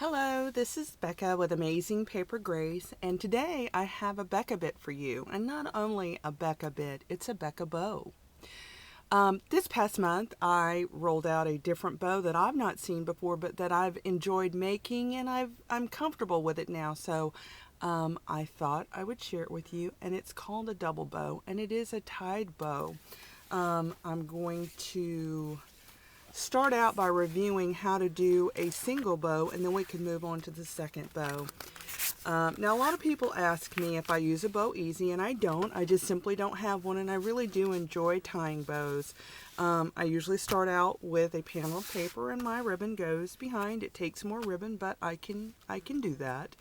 Hello, this is Becca with Amazing Paper Grace, and today I have a Becca bit for you. And not only a Becca bit, it's a Becca bow. This past month I rolled out a different bow that I've not seen before, but that I've enjoyed making, and I'm comfortable with it now. So I thought I would share it with you, and it's called a double bow, and it is a tied bow. I'm going to start out by reviewing how to do a single bow, and then we can move on to the second bow. Now, a lot of people ask me if I use a bow easy, and I don't. I just simply don't have one, and I really do enjoy tying bows. I usually start out with a panel of paper, and my ribbon goes behind. It takes more ribbon, but I can do that.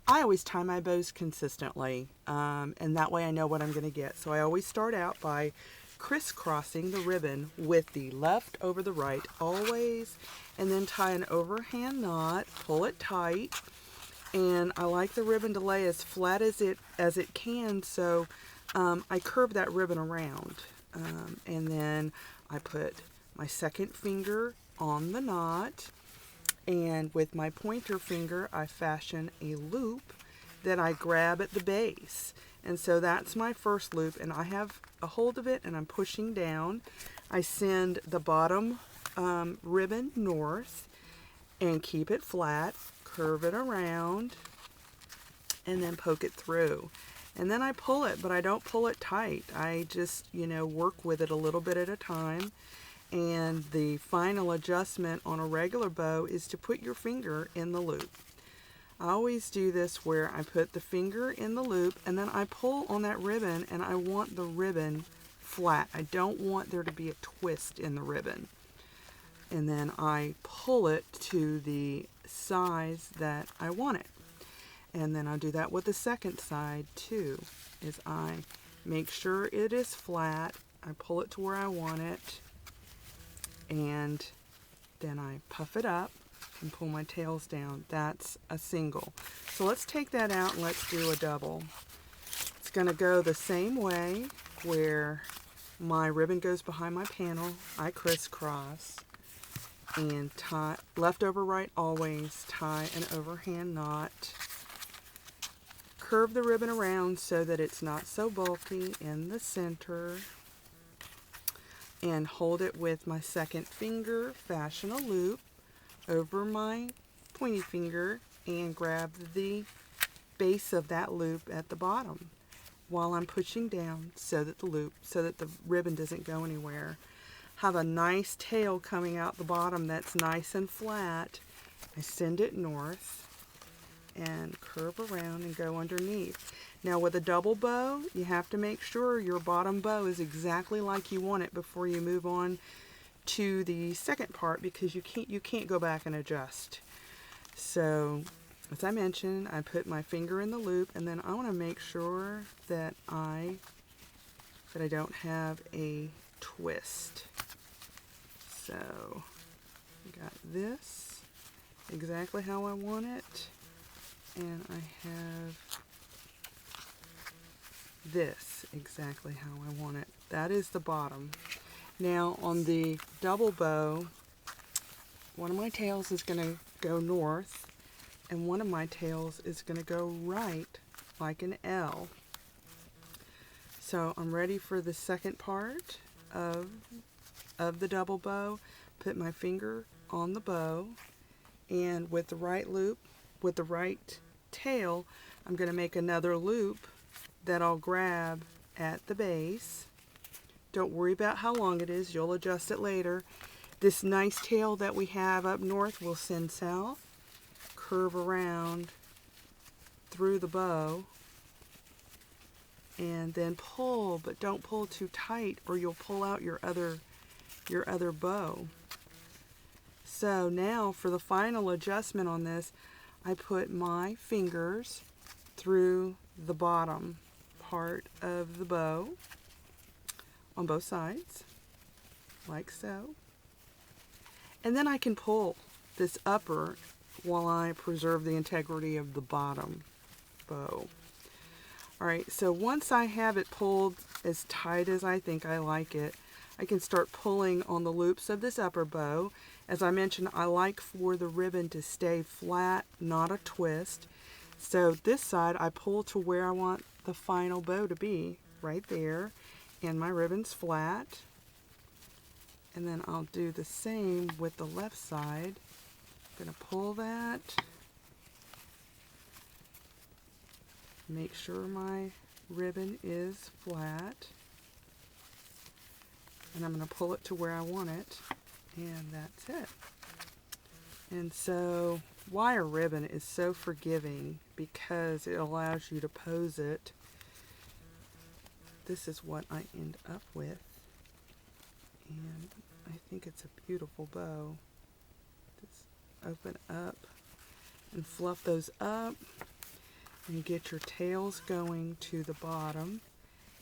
I always tie my bows consistently, and that way I know what I'm going to get. So I always start out by crisscrossing the ribbon with the left over the right always, and then tie an overhand knot, pull it tight, and I like the ribbon to lay as flat as it can, so I curve that ribbon around, and then I put my second finger on the knot, and with my pointer finger I fashion a loop that I grab at the base. And so that's my first loop, and I have a hold of it and I'm pushing down. I send the bottom ribbon north and keep it flat, curve it around, and then poke it through. And then I pull it, but I don't pull it tight. I just, work with it a little bit at a time. And the final adjustment on a regular bow is to put your finger in the loop. I always do this where I put the finger in the loop and then I pull on that ribbon, and I want the ribbon flat. I don't want there to be a twist in the ribbon. And then I pull it to the size that I want it. And then I do that with the second side too, is I make sure it is flat. I pull it to where I want it, and then I puff it up and pull my tails down. That's a single. So let's take that out and let's do a double. It's going to go the same way, where my ribbon goes behind my panel. I crisscross and tie left over right always, tie an overhand knot, curve the ribbon around so that it's not so bulky in the center, and hold it with my second finger, fashion a loop over my pointy finger, and grab the base of that loop at the bottom while I'm pushing down so that the ribbon doesn't go anywhere. Have a nice tail coming out the bottom that's nice and flat. I send it north and curve around and go underneath. Now with a double bow, you have to make sure your bottom bow is exactly like you want it before you move on to the second part, because you can't go back and adjust. So as I mentioned, I put my finger in the loop, and then I want to make sure that I don't have a twist. So I got this exactly how I want it, and I have this exactly how I want it. That is the bottom. Now on the double bow, one of my tails is going to go north, and one of my tails is going to go right, like an L. So I'm ready for the second part of the double bow. Put my finger on the bow, and with the right loop, with the right tail, I'm going to make another loop that I'll grab at the base. Don't worry about how long it is, you'll adjust it later. This nice tail that we have up north will send south, curve around through the bow, and then pull, but don't pull too tight or you'll pull out your other bow. So now for the final adjustment on this, I put my fingers through the bottom part of the bow on both sides, like so. And then I can pull this upper while I preserve the integrity of the bottom bow. Alright, so once I have it pulled as tight as I think I like it, I can start pulling on the loops of this upper bow. As I mentioned, I like for the ribbon to stay flat, not a twist. So this side I pull to where I want the final bow to be, right there, and my ribbon's flat. And then I'll do the same with the left side. I'm going to pull that, make sure my ribbon is flat, and I'm going to pull it to where I want it, and that's it. And so wire ribbon is so forgiving because it allows you to pose it. This is what I end up with, and I think it's a beautiful bow. Just open up and fluff those up and get your tails going to the bottom,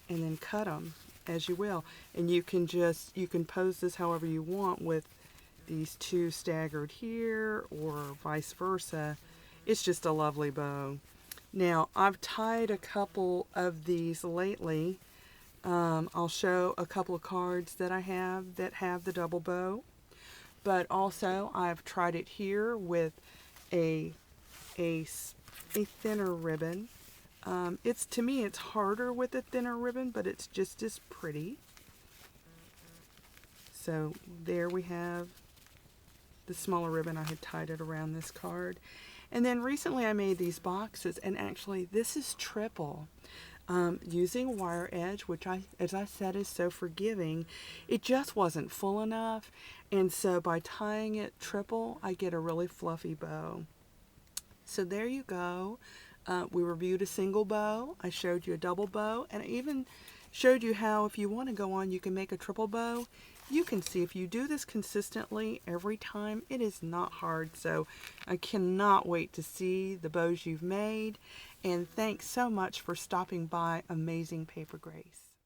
and then cut them as you will. And you can pose this however you want, with these two staggered here or vice versa. It's just a lovely bow. Now, I've tied a couple of these lately. I'll show a couple of cards that I have that have the double bow, but also I've tried it here with a thinner ribbon. To me it's harder with a thinner ribbon, but it's just as pretty. So there we have the smaller ribbon. I had tied it around this card. And then recently I made these boxes, and actually this is triple. Using wire edge, which as I said, is so forgiving. It just wasn't full enough, and so by tying it triple, I get a really fluffy bow. So there you go. We reviewed a single bow, I showed you a double bow, and I even showed you how, if you want to go on, you can make a triple bow. You can see if you do this consistently every time, it is not hard. So I cannot wait to see the bows you've made. And thanks so much for stopping by Amazing Paper Grace.